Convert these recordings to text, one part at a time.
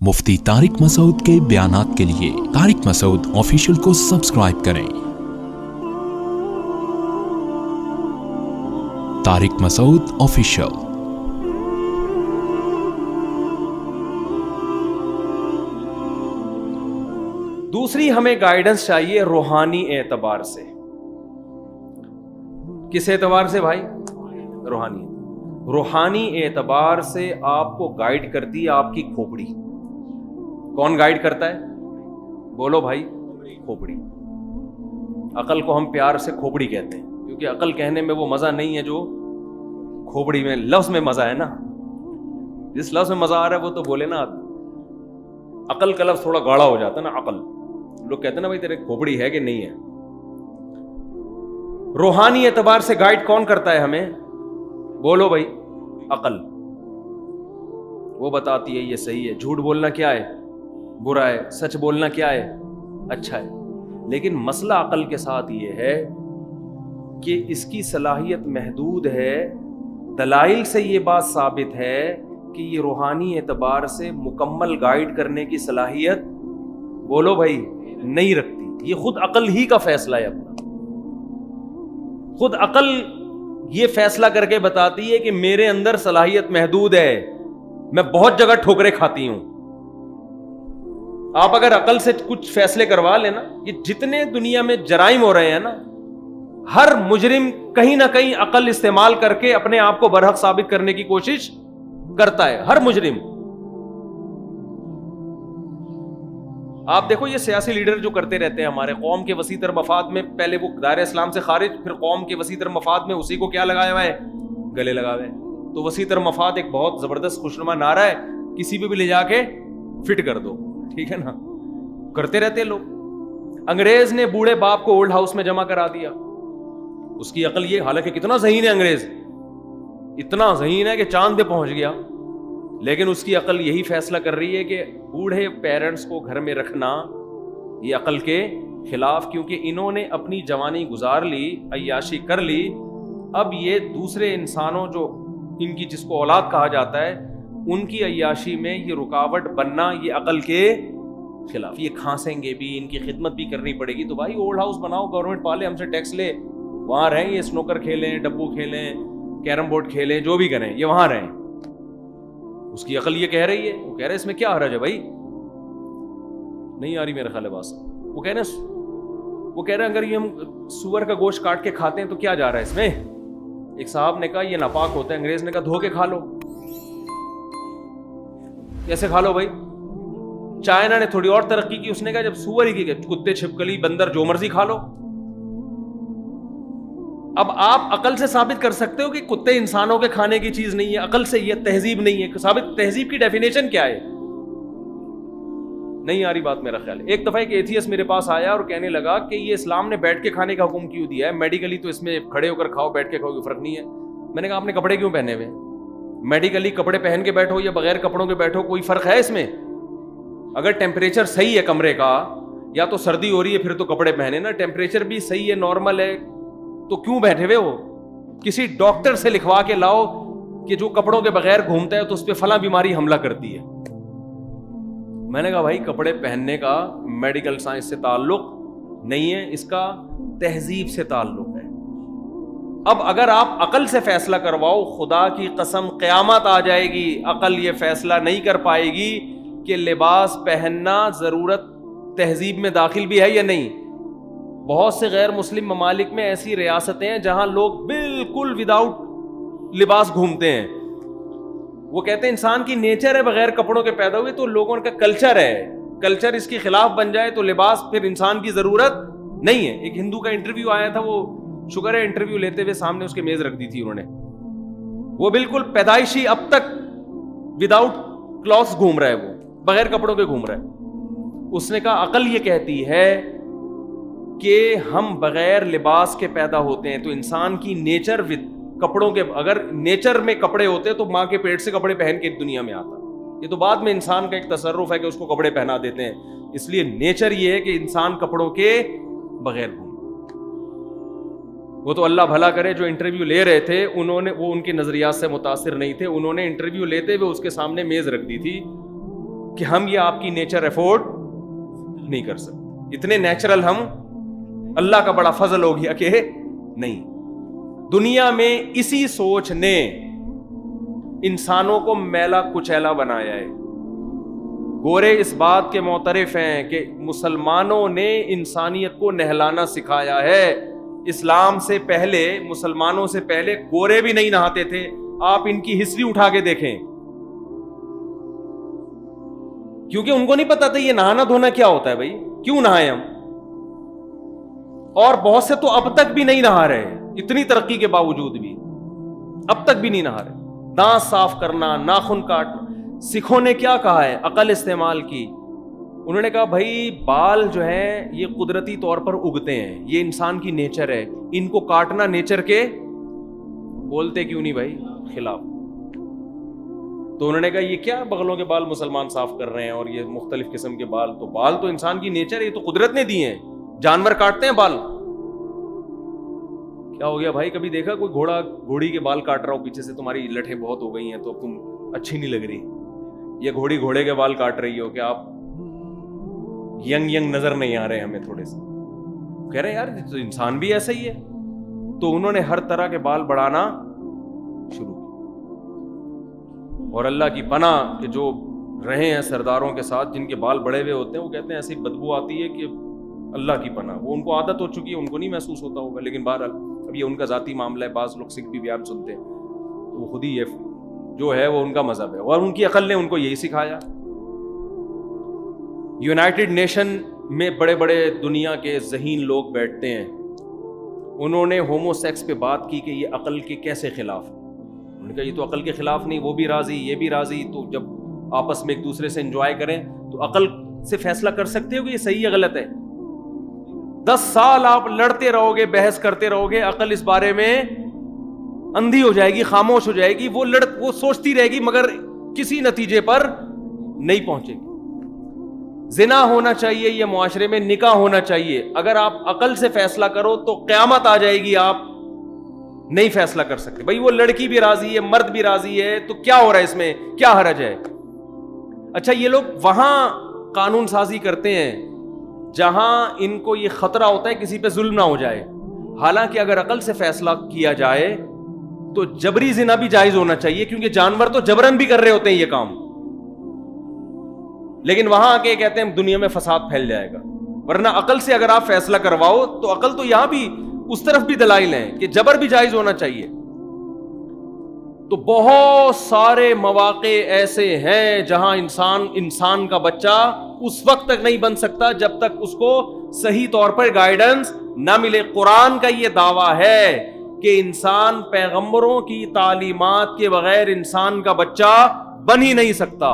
مفتی طارق مسعود کے بیانات کے لیے طارق مسعود آفیشیل کو سبسکرائب کریں۔ طارق مسعود آفیشیل۔ دوسری ہمیں گائیڈنس چاہیے روحانی اعتبار سے۔ کس اعتبار سے بھائی؟ روحانی اعتبار سے آپ کو گائیڈ کرتی ہے آپ کی کھوپڑی۔ کون گائیڈ کرتا ہے؟ بولو بھائی، کھوپڑی۔ عقل کو ہم پیار سے کھوپڑی کہتے ہیں، کیونکہ عقل کہنے میں وہ مزہ نہیں ہے جو کھوپڑی میں لفظ میں مزہ ہے نا۔ جس لفظ میں مزہ آ رہا ہے وہ تو بولے نا۔ عقل کا لفظ تھوڑا گاڑا ہو جاتا ہے نا۔ عقل لوگ کہتے ہیں نا بھائی تیرے کھوپڑی ہے کہ نہیں ہے۔ روحانی اعتبار سے گائیڈ کون کرتا ہے ہمیں؟ بولو بھائی، عقل۔ وہ بتاتی ہے یہ صحیح ہے، جھوٹ بولنا کیا ہے؟ برا ہے، سچ بولنا کیا ہے؟ اچھا ہے۔ لیکن مسئلہ عقل کے ساتھ یہ ہے کہ اس کی صلاحیت محدود ہے۔ دلائل سے یہ بات ثابت ہے کہ یہ روحانی اعتبار سے مکمل گائیڈ کرنے کی صلاحیت، بولو بھائی، نہیں رکھتی۔ یہ خود عقل ہی کا فیصلہ ہے اپنا۔ خود عقل یہ فیصلہ کر کے بتاتی ہے کہ میرے اندر صلاحیت محدود ہے، میں بہت جگہ ٹھوکریں کھاتی ہوں۔ آپ اگر عقل سے کچھ فیصلے کروا لینا، یہ جتنے دنیا میں جرائم ہو رہے ہیں نا، ہر مجرم کہیں نہ کہیں عقل استعمال کر کے اپنے آپ کو برحق ثابت کرنے کی کوشش کرتا ہے، ہر مجرم۔ آپ دیکھو یہ سیاسی لیڈر جو کرتے رہتے ہیں ہمارے قوم کے وسیع تر مفاد میں، پہلے وہ دائرہ اسلام سے خارج، پھر قوم کے وسیع تر مفاد میں اسی کو کیا لگایا ہوا ہے؟ گلے لگا ہوئے۔ تو وسیع تر مفاد ایک بہت زبردست خوشنما نعرہ ہے، کسی پہ بھی لے جا کے فٹ کر دو، ٹھیک ہے نا؟ کرتے رہتے لوگ۔ انگریز نے بوڑھے باپ کو اولڈ ہاؤس میں جمع کرا دیا۔ اس کی عقل یہ، حالانکہ کتنا ذہین ہے انگریز، اتنا ذہین ہے کہ چاند پہ پہنچ گیا، لیکن اس کی عقل یہی فیصلہ کر رہی ہے کہ بوڑھے پیرنٹس کو گھر میں رکھنا یہ عقل کے خلاف، کیونکہ انہوں نے اپنی جوانی گزار لی، عیاشی کر لی۔ اب یہ دوسرے انسانوں جو ان کی جس کو اولاد کہا جاتا ہے، ان کی عیاشی میں یہ رکاوٹ بننا یہ عقل کے خلاف۔ یہ کھانسیں گے بھی، ان کی خدمت بھی کرنی پڑے گی، تو بھائی اولڈ ہاؤس بناؤ، گورنمنٹ پالے، ہم سے ٹیکس لے، وہاں رہیں، یہ سنوکر کھیلیں، ڈبو کھیلیں، کیرم بورڈ کھیلیں، جو بھی کریں، یہ وہاں رہیں۔ اس کی عقل یہ کہہ رہی ہے، وہ کہہ رہے اس میں کیا حرج ہے بھائی؟ نہیں آ رہی میرے خیال ہے بات۔ وہ کہہ رہے اگر یہ ہم سور کا گوشت کاٹ کے کھاتے ہیں تو کیا جا رہا ہے اس میں؟ ایک صاحب نے کہا یہ ناپاک ہوتا ہے، انگریز نے کہا دھو کے کھا لو۔ کیسے کھا لو بھائی؟ چائنا نے تھوڑی اور ترقی کی، اس نے کہا جب سور ہی کی، کتے، چھپکلی، بندر، جو مرضی کھا لو۔ اب آپ عقل سے ثابت کر سکتے ہو کہ کتے انسانوں کے کھانے کی چیز نہیں ہے، عقل سے یہ تہذیب نہیں ہے ثابت۔ تہذیب کی ڈیفینیشن کیا ہے؟ نہیں آ رہی بات میرا خیال ہے۔ ایک دفعہ ایک ایتھیسٹ میرے پاس آیا اور کہنے لگا کہ یہ اسلام نے بیٹھ کے کھانے کا حکم کیوں دیا ہے؟ میڈیکلی تو اس میں کھڑے ہو کر کھاؤ، بیٹھ کے کھاؤ، کوئی فرق نہیں ہے۔ میں نے کہا آپ نے کپڑے کیوں پہنے ہوئے؟ میڈیکلی کپڑے پہن کے بیٹھو یا بغیر کپڑوں کے بیٹھو، کوئی فرق ہے اس میں؟ اگر ٹیمپریچر صحیح ہے کمرے کا، یا تو سردی ہو رہی ہے پھر تو کپڑے پہنے نا، ٹیمپریچر بھی صحیح ہے، نارمل ہے، تو کیوں بیٹھے ہوئے ہو؟ کسی ڈاکٹر سے لکھوا کے لاؤ کہ جو کپڑوں کے بغیر گھومتا ہے تو اس پہ فلاں بیماری حملہ کرتی ہے۔ میں نے کہا بھائی کپڑے پہننے کا میڈیکل سائنس سے تعلق نہیں ہے، اس کا تہذیب سے تعلق ہے۔ اب اگر آپ عقل سے فیصلہ کرواؤ، خدا کی قسم قیامت آ جائے گی، عقل یہ فیصلہ نہیں کر پائے گی کہ لباس پہننا ضرورت تہذیب میں داخل بھی ہے یا نہیں۔ بہت سے غیر مسلم ممالک میں ایسی ریاستیں ہیں جہاں لوگ بالکل وداؤٹ لباس گھومتے ہیں۔ وہ کہتے ہیں انسان کی نیچر ہے بغیر کپڑوں کے پیدا ہوئے، تو لوگوں کا کلچر ہے، کلچر اس کے خلاف بن جائے تو لباس پھر انسان کی ضرورت نہیں ہے۔ ایک ہندو کا انٹرویو آیا تھا، وہ شکر ہے انٹرویو لیتے ہوئے سامنے اس کے میز رکھ دی تھی انہوں نے، وہ بالکل پیدائشی اب تک وداؤٹ کلوتھس گھوم رہا ہے، وہ بغیر کپڑوں کے گھوم رہا ہے۔ اس نے کہا عقل یہ کہتی ہے کہ ہم بغیر لباس کے پیدا ہوتے ہیں، تو انسان کی نیچر کپڑوں کے، اگر نیچر میں کپڑے ہوتے تو ماں کے پیٹ سے کپڑے پہن کے دنیا میں آتا۔ یہ تو بعد میں انسان کا ایک تصرف ہے کہ اس کو کپڑے پہنا دیتے ہیں، اس لیے نیچر یہ ہے کہ انسان کپڑوں کے بغیر گھومے۔ وہ تو اللہ بھلا کرے جو انٹرویو لے رہے تھے، انہوں نے، وہ ان کے نظریات سے متاثر نہیں تھے، انہوں نے انٹرویو لیتے ہوئے اس کے سامنے میز رکھ دی تھی، کہ ہم یہ آپ کی نیچر افورڈ نہیں کر سکتے. اتنے نیچرل ہم, اللہ کا بڑا فضل ہو گیا کہ نہیں. دنیا میں اسی سوچ نے انسانوں کو میلا کچیلا بنایا ہے. گورے اس بات کے معترف ہیں کہ مسلمانوں نے انسانیت کو نہلانا سکھایا ہے. اسلام سے پہلے, مسلمانوں سے پہلے گورے بھی نہیں نہاتے تھے. آپ ان کی ہسٹری اٹھا کے دیکھیں, کیونکہ ان کو نہیں پتا تھا یہ نہانا دھونا کیا ہوتا ہے. بھائی کیوں نہائے ہم؟ اور بہت سے تو اب تک بھی نہیں نہا رہے, اتنی ترقی کے باوجود بھی اب تک بھی نہیں نہا رہے. دانت صاف کرنا, ناخن کاٹنا. سکھوں نے کیا کہا ہے؟ عقل استعمال کی. انہوں نے کہا بھائی بال جو ہیں یہ قدرتی طور پر اگتے ہیں, یہ انسان کی نیچر ہے, ان کو کاٹنا نیچر کے بولتے کیوں نہیں بھائی خلاف. تو انہوں نے کہا یہ کیا بغلوں کے بال مسلمان صاف کر رہے ہیں اور یہ مختلف قسم کے بال, تو بال تو انسان کی نیچر ہے, یہ تو قدرت نے دیے ہیں. جانور کاٹتے ہیں بال. کیا ہو گیا بھائی, کبھی دیکھا کوئی گھوڑا گھوڑی کے بال کاٹ رہا ہو پیچھے سے, تمہاری لٹھیں بہت ہو گئی ہیں تو تم اچھی نہیں لگ رہی, یہ گھوڑی گھوڑے کے بال کاٹ رہی ہو کہ آپ ینگ نظر نہیں آ رہے ہمیں تھوڑے سے. کہہ رہے ہیں یار تو انسان بھی ایسا ہی ہے. تو انہوں نے ہر طرح کے بال بڑھانا شروع کیا. اور اللہ کی پناہ کہ جو رہے ہیں سرداروں کے ساتھ جن کے بال بڑے ہوئے ہوتے ہیں, وہ کہتے ہیں ایسی بدبو آتی ہے کہ اللہ کی پناہ. وہ ان کو عادت ہو چکی ہے, ان کو نہیں محسوس ہوتا ہوگا, لیکن بہرحال اب یہ ان کا ذاتی معاملہ ہے. بعض لوگ سکھ بھی بیان سنتے ہیں تو وہ خود ہی یہ جو ہے وہ ان کا مذہب ہے, اور ان کی عقل نے ان کو یہی سکھایا. یونائٹڈ نیشن میں بڑے بڑے دنیا کے ذہین لوگ بیٹھتے ہیں, انہوں نے ہومو سیکس پہ بات کی کہ یہ عقل کے کیسے خلاف. انہوں نے کہا یہ تو عقل کے خلاف نہیں, وہ بھی راضی یہ بھی راضی, تو جب آپس میں ایک دوسرے سے انجوائے کریں تو عقل سے فیصلہ کر سکتے ہو کہ یہ صحیح یا غلط ہے. 10 سال آپ لڑتے رہو گے, بحث کرتے رہو گے, عقل اس بارے میں اندھی ہو جائے گی, خاموش ہو جائے گی. وہ سوچتی رہے گی مگر کسی نتیجے پر نہیں پہنچے گی. زنا ہونا چاہیے یہ معاشرے میں, نکاح ہونا چاہیے. اگر آپ عقل سے فیصلہ کرو تو قیامت آ جائے گی, آپ نہیں فیصلہ کر سکتے. بھائی وہ لڑکی بھی راضی ہے, مرد بھی راضی ہے, تو کیا ہو رہا ہے اس میں, کیا حرج ہے؟ اچھا یہ لوگ وہاں قانون سازی کرتے ہیں جہاں ان کو یہ خطرہ ہوتا ہے کسی پہ ظلم نہ ہو جائے. حالانکہ اگر عقل سے فیصلہ کیا جائے تو جبری زنا بھی جائز ہونا چاہیے, کیونکہ جانور تو جبرن بھی کر رہے ہوتے ہیں یہ کام. لیکن وہاں آ کے کہتے ہیں دنیا میں فساد پھیل جائے گا. ورنہ عقل سے اگر آپ فیصلہ کرواؤ تو عقل تو یہاں بھی اس طرف بھی دلائل ہیں کہ جبر بھی جائز ہونا چاہیے. تو بہت سارے مواقع ایسے ہیں جہاں انسان کا بچہ اس وقت تک نہیں بن سکتا جب تک اس کو صحیح طور پر گائیڈنس نہ ملے. قرآن کا یہ دعویٰ ہے کہ انسان پیغمبروں کی تعلیمات کے بغیر انسان کا بچہ بن ہی نہیں سکتا.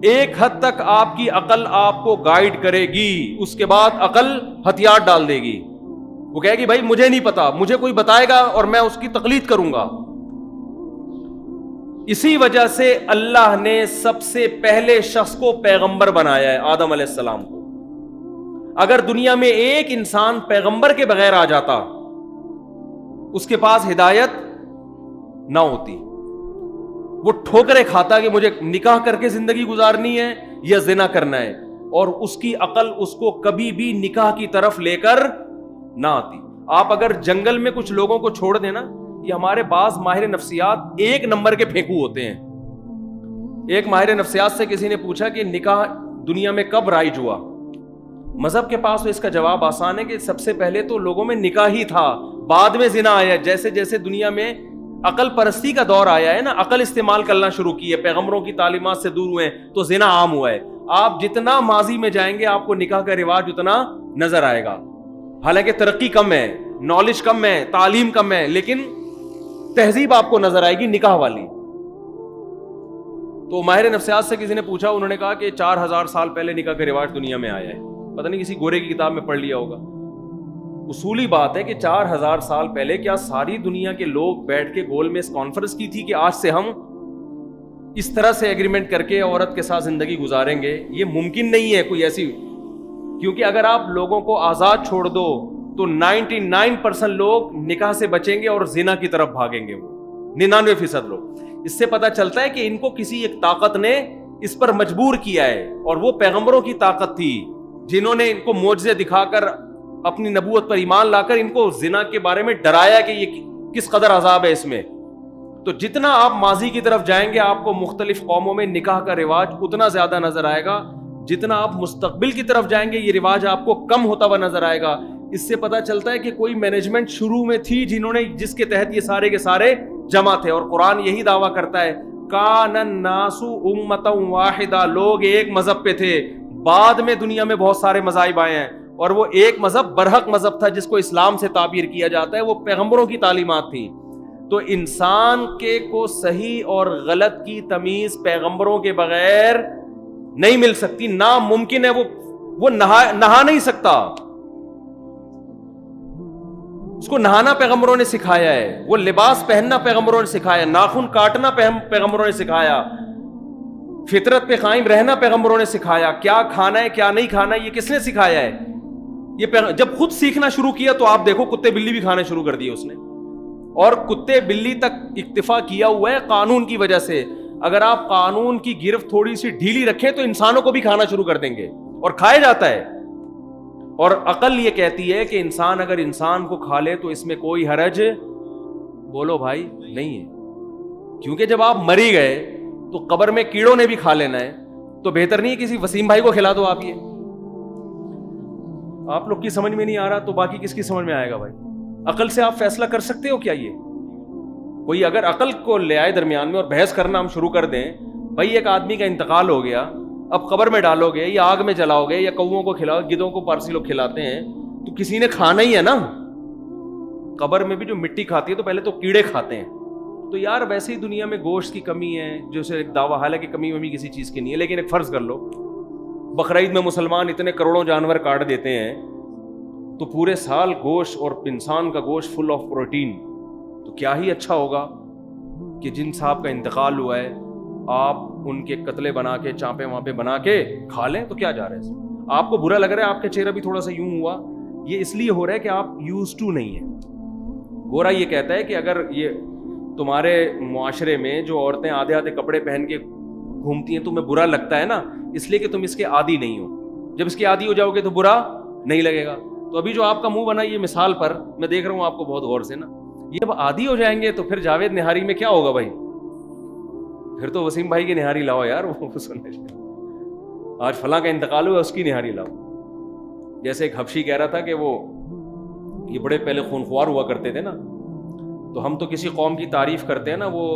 ایک حد تک آپ کی عقل آپ کو گائیڈ کرے گی, اس کے بعد عقل ہتھیار ڈال دے گی. وہ کہے گی بھائی مجھے نہیں پتا, مجھے کوئی بتائے گا اور میں اس کی تقلید کروں گا. اسی وجہ سے اللہ نے سب سے پہلے شخص کو پیغمبر بنایا ہے, آدم علیہ السلام کو. اگر دنیا میں ایک انسان پیغمبر کے بغیر آ جاتا, اس کے پاس ہدایت نہ ہوتی, وہ ٹھوکریں کھاتا کہ مجھے نکاح کر کے زندگی گزارنی ہے یا زنا کرنا ہے, اور اس کی عقل اس کو کبھی بھی نکاح کی طرف لے کر نہ آتی. آپ اگر جنگل میں کچھ لوگوں کو چھوڑ دینا, یہ ہمارے بعض ماہر نفسیات 1 نمبر کے پھینکو ہوتے ہیں. ایک ماہر نفسیات سے کسی نے پوچھا کہ نکاح دنیا میں کب رائج ہوا. مذہب کے پاس تو اس کا جواب آسان ہے کہ سب سے پہلے تو لوگوں میں نکاح ہی تھا, بعد میں زنا آیا. جیسے جیسے دنیا میں عقل پرستی کا دور آیا ہے نا, عقل استعمال کرنا شروع کی ہے, پیغمبروں کی تعلیمات سے دور ہوئے تو زنا عام ہوا ہے. آپ جتنا ماضی میں جائیں گے آپ کو نکاح کا رواج اتنا نظر آئے گا. حالانکہ ترقی کم ہے, نالج کم ہے, تعلیم کم ہے, لیکن تہذیب آپ کو نظر آئے گی نکاح والی. تو ماہر نفسیات سے کسی نے پوچھا, انہوں نے کہا کہ 4000 سال پہلے نکاح کا رواج دنیا میں آیا ہے. پتہ نہیں کسی گورے کی کتاب میں پڑھ لیا ہوگا. اصولی بات ہے کہ 4000 سال پہلے کیا ساری دنیا کے لوگ بیٹھ کے گول میں اس کانفرنس کی تھی کہ آج سے ہم اس طرح سے ایگریمنٹ کر کے عورت کے ساتھ زندگی گزاریں گے؟ یہ ممکن نہیں ہے کوئی ایسی, کیونکہ اگر آپ لوگوں کو آزاد چھوڑ دو تو 99% لوگ نکاح سے بچیں گے اور زنا کی طرف بھاگیں گے, 99% لوگ. اس سے پتہ چلتا ہے کہ ان کو کسی ایک طاقت نے اس پر مجبور کیا ہے، اور وہ پیغمبروں کی طاقت تھی جنہوں نے ان کو معجزے دکھا کر اپنی نبوت پر ایمان لا کر ان کو زنا کے بارے میں ڈرایا کہ یہ کس قدر عذاب ہے اس میں. تو جتنا آپ ماضی کی طرف جائیں گے آپ کو مختلف قوموں میں نکاح کا رواج اتنا زیادہ نظر آئے گا، جتنا آپ مستقبل کی طرف جائیں گے یہ رواج آپ کو کم ہوتا ہوا نظر آئے گا. اس سے پتہ چلتا ہے کہ کوئی مینجمنٹ شروع میں تھی جس کے تحت یہ سارے کے سارے جمع تھے، اور قرآن یہی دعویٰ کرتا ہے کان الناس امۃ واحدہ، لوگ ایک مذہب پہ تھے. بعد میں دنیا میں بہت سارے مذاہب آئے ہیں، اور وہ ایک مذہب برحق مذہب تھا جس کو اسلام سے تعبیر کیا جاتا ہے، وہ پیغمبروں کی تعلیمات تھیں. تو انسان کے کو صحیح اور غلط کی تمیز پیغمبروں کے بغیر نہیں مل سکتی، ناممکن ہے. وہ نہا نہیں سکتا، اس کو نہانا پیغمبروں نے سکھایا ہے، وہ لباس پہننا پیغمبروں نے سکھایا، ناخن کاٹنا پیغمبروں نے سکھایا، فطرت پہ قائم رہنا پیغمبروں نے سکھایا، کیا کھانا ہے کیا نہیں کھانا یہ کس نے سکھایا ہے. یہ جب خود سیکھنا شروع کیا تو آپ دیکھو کتے بلی بھی کھانا شروع کر دیے اس نے، اور کتے بلی تک اکتفا کیا ہوا ہے قانون کی وجہ سے. اگر آپ قانون کی گرفت تھوڑی سی ڈھیلی رکھیں تو انسانوں کو بھی کھانا شروع کر دیں گے، اور کھایا جاتا ہے. اور عقل یہ کہتی ہے کہ انسان اگر انسان کو کھا لے تو اس میں کوئی حرج بولو بھائی نہیں ہے، کیونکہ جب آپ مری گئے تو قبر میں کیڑوں نے بھی کھا لینا ہے، تو بہتر نہیں کسی وسیم بھائی کو کھلا دو. آپ لوگ کی سمجھ میں نہیں آ رہا تو باقی کس کی سمجھ میں آئے گا بھائی. عقل سے آپ فیصلہ کر سکتے ہو کیا؟ یہ کوئی اگر عقل کو لے آئے درمیان میں اور بحث کرنا ہم شروع کر دیں، بھائی ایک آدمی کا انتقال ہو گیا، اب قبر میں ڈالو گے یا آگ میں جلاؤ گے یا کوؤں کو کھلاؤ، گدھوں کو پارسی لوگ کھلاتے ہیں، تو کسی نے کھانا ہی ہے نا. قبر میں بھی جو مٹی کھاتی ہے تو پہلے تو کیڑے کھاتے ہیں. تو یار ویسے ہی دنیا میں گوشت کی کمی ہے، جو سے ایک دعویٰ، حالانکہ کمی ومی کسی چیز کی نہیں ہے، لیکن ایک فرض کر لو بقرعید میں مسلمان اتنے کروڑوں جانور کاٹ دیتے ہیں تو پورے سال گوشت اور انسان کا گوشت فل آف پروٹین، تو کیا ہی اچھا ہوگا کہ جن صاحب کا انتقال ہوا ہے آپ ان کے قتلے بنا کے چانپے وانپے بنا کے کھا لیں، تو کیا جا رہا ہے؟ آپ کو برا لگ رہا ہے، آپ کا چہرہ بھی تھوڑا سا یوں ہوا، یہ اس لیے ہو رہا ہے کہ آپ یوز ٹو نہیں ہیں. گورا یہ کہتا ہے کہ اگر یہ تمہارے معاشرے میں جو عورتیں آدھے آدھے کپڑے پہن کے گھومتی ہیں تمہیں برا لگتا ہے نا، اس لیے کہ تم اس کے عادی نہیں ہو. جب اس کے عادی ہو جاؤ گے تو برا نہیں لگے گا. تو ابھی جو آپ کا منہ بنا یہ مثال پر میں دیکھ رہا ہوں آپ کو بہت غور سے نا، یہ جب عادی ہو جائیں گے تو پھر جاوید نہاری میں کیا ہوگا بھائی؟ پھر تو وسیم بھائی کی نہاری لاؤ یار، وہ سننے آج فلاں کا انتقال ہوا اس کی نہاری لاؤ. جیسے ایک حبشی کہہ رہا تھا کہ وہ یہ بڑے پہلے خونخوار ہوا کرتے تھے نا، تو ہم تو کسی قوم کی تعریف کرتے ہیں نا، وہ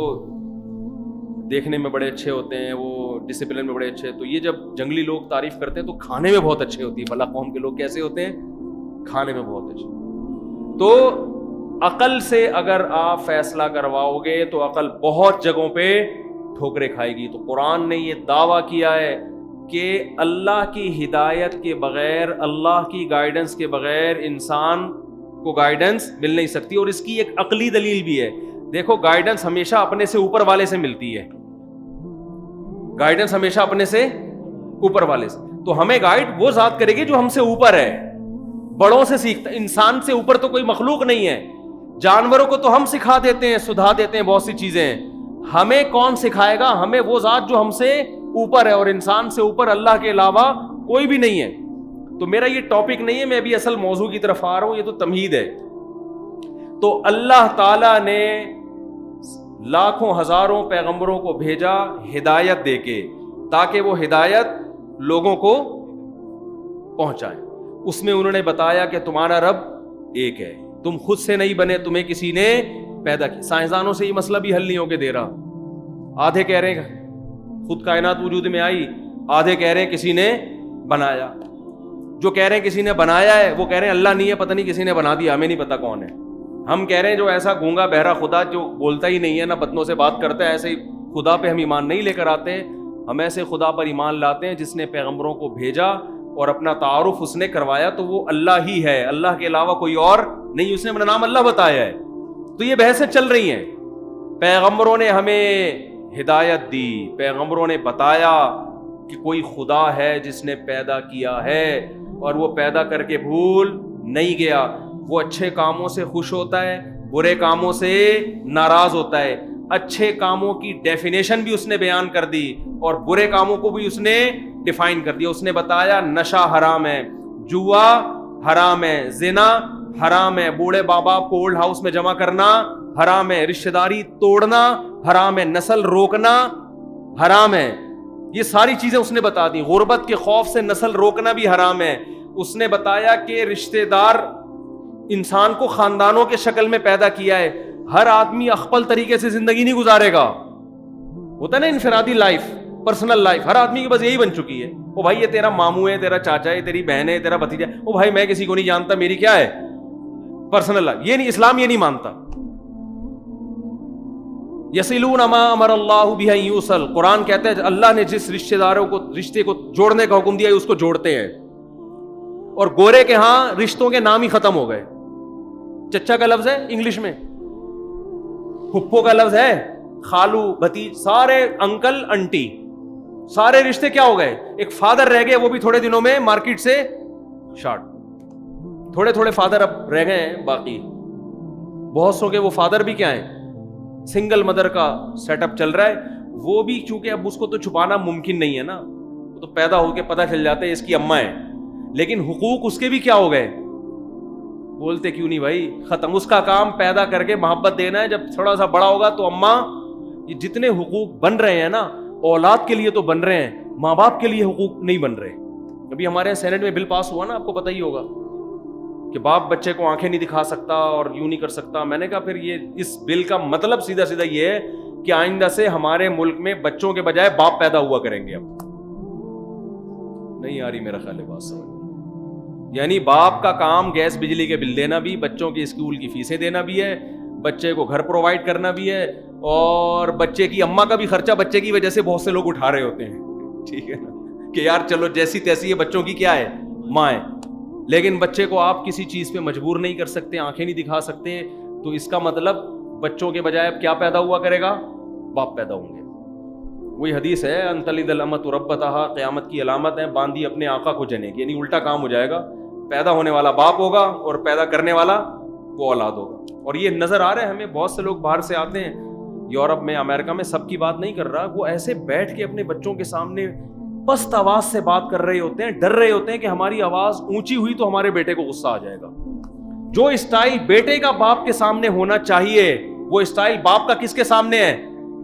دیکھنے میں بڑے اچھے ہوتے ہیں، وہ ڈسپلن میں بڑے اچھے، تو یہ جب جنگلی لوگ تعریف کرتے ہیں تو کھانے میں بہت اچھے ہوتی ہے. فلاں قوم کے لوگ کیسے ہوتے ہیں؟ کھانے میں بہت اچھے. تو عقل سے اگر آپ فیصلہ کرواؤ گے تو عقل بہت جگہوں پہ ٹھوکریں کھائے گی. تو قرآن نے یہ دعویٰ کیا ہے کہ اللہ کی ہدایت کے بغیر، اللہ کی گائیڈنس کے بغیر انسان کو گائیڈنس مل نہیں سکتی. اور اس کی ایک عقلی دلیل بھی ہے. دیکھو گائیڈنس ہمیشہ اپنے سے اوپر والے سے ملتی ہے، گائیڈنس ہمیشہ اپنے سے اوپر والے سے. تو ہمیں گائیڈ وہ ذات کرے گی جو ہم سے اوپر ہے، بڑوں سے سیکھتا. انسان سے اوپر تو کوئی مخلوق نہیں ہے. جانوروں کو تو ہم سکھا دیتے ہیں، سدھا دیتے ہیں بہت سی چیزیں، ہمیں کون سکھائے گا؟ ہمیں وہ ذات جو ہم سے اوپر ہے، اور انسان سے اوپر اللہ کے علاوہ کوئی بھی نہیں ہے. تو میرا یہ ٹاپک نہیں ہے، میں ابھی اصل موضوع کی طرف آ رہا ہوں، یہ تو تمہید ہے. تو اللہ تعالیٰ نے لاکھوں ہزاروں پیغمبروں کو بھیجا ہدایت دے کے، تاکہ وہ ہدایت لوگوں کو پہنچائیں. اس میں انہوں نے بتایا کہ تمہارا رب ایک ہے، تم خود سے نہیں بنے، تمہیں کسی نے پیدا کیا. سائنسدانوں سے یہ مسئلہ بھی حل نہیں ہو کے دے رہا. آدھے کہہ رہے ہیں خود کائنات وجود میں آئی، آدھے کہہ رہے ہیں کسی نے بنایا. جو کہہ رہے ہیں کسی نے بنایا ہے وہ کہہ رہے ہیں اللہ نہیں ہے، پتہ نہیں کسی نے بنا دیا، ہمیں نہیں پتا کون ہے. ہم کہہ رہے ہیں جو ایسا گونگا بہرا خدا جو بولتا ہی نہیں ہے، نہ بدنوں سے بات کرتا ہے، ایسے ہی خدا پہ ہم ایمان نہیں لے کر آتے. ہم ایسے خدا پر ایمان لاتے ہیں جس نے پیغمبروں کو بھیجا اور اپنا تعارف اس نے کروایا، تو وہ اللہ ہی ہے، اللہ کے علاوہ کوئی اور نہیں. اس نے اپنا نام اللہ بتایا ہے. تو یہ بحثیں چل رہی ہیں. پیغمبروں نے ہمیں ہدایت دی، پیغمبروں نے بتایا کہ کوئی خدا ہے جس نے پیدا کیا ہے، اور وہ پیدا کر کے بھول نہیں گیا. وہ اچھے کاموں سے خوش ہوتا ہے، برے کاموں سے ناراض ہوتا ہے. اچھے کاموں کی ڈیفینیشن بھی اس نے بیان کر دی اور برے کاموں کو بھی اس نے ڈیفائن کر دیا. اس نے بتایا نشہ حرام ہے, جوا حرام ہے, زنا حرام ہے, بوڑھے باپ کو اولڈ ہاؤس میں جمع کرنا حرام ہے, رشتہ داری توڑنا حرام ہے, نسل روکنا حرام ہے. یہ ساری چیزیں اس نے بتا دی. غربت کے خوف سے نسل روکنا بھی حرام ہے. اس نے بتایا کہ رشتہ دار انسان کو خاندانوں کے شکل میں پیدا کیا ہے. ہر آدمی اخپل طریقے سے زندگی نہیں گزارے گا. ہوتا ہے نا انفرادی لائف, پرسنل لائف, ہر آدمی کی بس یہی بن چکی ہے. او بھائی یہ تیرا ماموں ہے, تیرا چاچا ہے, تیری بہن ہے, تیرا بھتیجا ہے. او بھائی میں کسی کو نہیں جانتا, میری کیا ہے پرسنل لائف. یہ نہیں, اسلام یہ نہیں مانتا. یصلون ما امر اللہ بہ ان یوصل, قرآن کہتا ہے اللہ نے جس رشتہ داروں کو رشتے کو جوڑنے کا حکم دیا ہے اس کو جوڑتے ہیں. اور گورے کے ہاں رشتوں کے نام ہی ختم ہو گئے. چچا کا لفظ ہے انگلش میں, پھپھو کا لفظ ہے, خالو بھتیج, سارے انکل انٹی, سارے رشتے کیا ہو گئے. ایک فادر رہ گئے, وہ بھی تھوڑے دنوں میں مارکیٹ سے شارٹ. تھوڑے تھوڑے فادر اب رہ گئے ہیں باقی. بہت سو کے وہ فادر بھی کیا ہیں, سنگل مدر کا سیٹ اپ چل رہا ہے. وہ بھی چونکہ اب اس کو تو چھپانا ممکن نہیں ہے نا, وہ تو پیدا ہو کے پتہ چل جاتا ہے اس کی اماں ہے, لیکن حقوق اس کے بھی کیا ہو گئے. بولتے کیوں نہیں بھائی, ختم. اس کا کام پیدا کر کے محبت دینا ہے. جب تھوڑا سا بڑا ہوگا تو اماں, یہ جتنے حقوق بن رہے ہیں نا اولاد کے لیے تو بن رہے ہیں, ماں باپ کے لیے حقوق نہیں بن رہے. ابھی ہمارے یہاں سینٹ میں بل پاس ہوا نا, آپ کو پتہ ہی ہوگا کہ باپ بچے کو آنکھیں نہیں دکھا سکتا اور یوں نہیں کر سکتا. میں نے کہا پھر یہ اس بل کا مطلب سیدھا سیدھا یہ ہے کہ آئندہ سے ہمارے ملک میں بچوں کے بجائے باپ پیدا ہوا کریں گے. اب نہیں آ رہی میرا خیال ہے بات سمجھ. یعنی باپ کا کام گیس بجلی کے بل دینا بھی, بچوں کی اسکول کی فیسیں دینا بھی ہے, بچے کو گھر پرووائڈ کرنا بھی ہے, اور بچے کی اماں کا بھی خرچہ بچے کی وجہ سے بہت سے لوگ اٹھا رہے ہوتے ہیں. ٹھیک ہے نا کہ یار چلو جیسی تیسی یہ بچوں کی کیا ہے, ماں ہے, لیکن بچے کو آپ کسی چیز پہ مجبور نہیں کر سکتے, آنکھیں نہیں دکھا سکتے. تو اس کا مطلب بچوں کے بجائے اب کیا پیدا ہوا کرے گا, باپ پیدا ہوں گے. وہی حدیث ہے ان تلد الامۃ ربتہا, قیامت کی علامت ہے باندھی اپنے آقا کو جنے کی. یعنی الٹا کام ہو جائے گا, پیدا ہونے والا باپ ہوگا اور پیدا کرنے والا وہ اولاد ہوگا. اور یہ نظر آ رہا ہے ہمیں, بہت سے لوگ باہر سے آتے ہیں, یورپ میں, امریکہ میں, سب کی بات نہیں کر رہا, وہ ایسے بیٹھ کے اپنے بچوں کے سامنے پست آواز سے بات کر رہے ہوتے ہیں, ڈر رہے ہوتے ہیں کہ ہماری آواز اونچی ہوئی تو ہمارے بیٹے کو غصہ آ جائے گا. جو اسٹائل بیٹے کا باپ کے سامنے ہونا چاہیے وہ اسٹائل باپ کا کس کے سامنے ہے,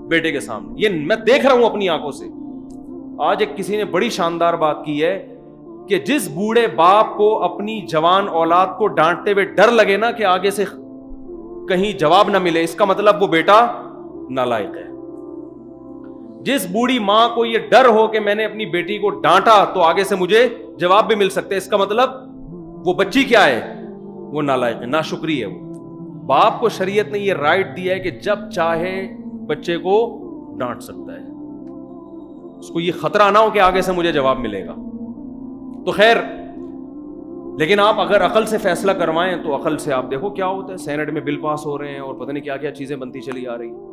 بیٹے کے سامنے. یہ میں دیکھ رہا ہوں اپنی آنکھوں سے. آج ایک کسی نے بڑی شاندار بات کی ہے کہ جس بوڑھے باپ کو اپنی جوان اولاد کو ڈانٹتے ہوئے ڈر لگے نا کہ آگے سے کہیں جواب نہ ملے, اس کا مطلب وہ بیٹا نالائق ہے. جس بوڑھی ماں کو یہ ڈر ہو کہ میں نے اپنی بیٹی کو ڈانٹا تو آگے سے مجھے جواب بھی مل سکتے, اس کا مطلب وہ بچی کیا ہے, وہ نالائق ہے, ناشکری ہے. وہ باپ کو شریعت نے یہ رائٹ دیا ہے کہ جب چاہے بچے کو ڈانٹ سکتا ہے, اس کو یہ خطرہ نہ ہو کہ آگے سے مجھے جواب ملے گا. تو خیر, لیکن آپ اگر عقل سے فیصلہ کروائیں تو عقل سے آپ دیکھو کیا ہوتا ہے. سینٹ میں بل پاس ہو رہے ہیں اور پتہ نہیں کیا کیا چیزیں بنتی چلی آ رہی ہیں.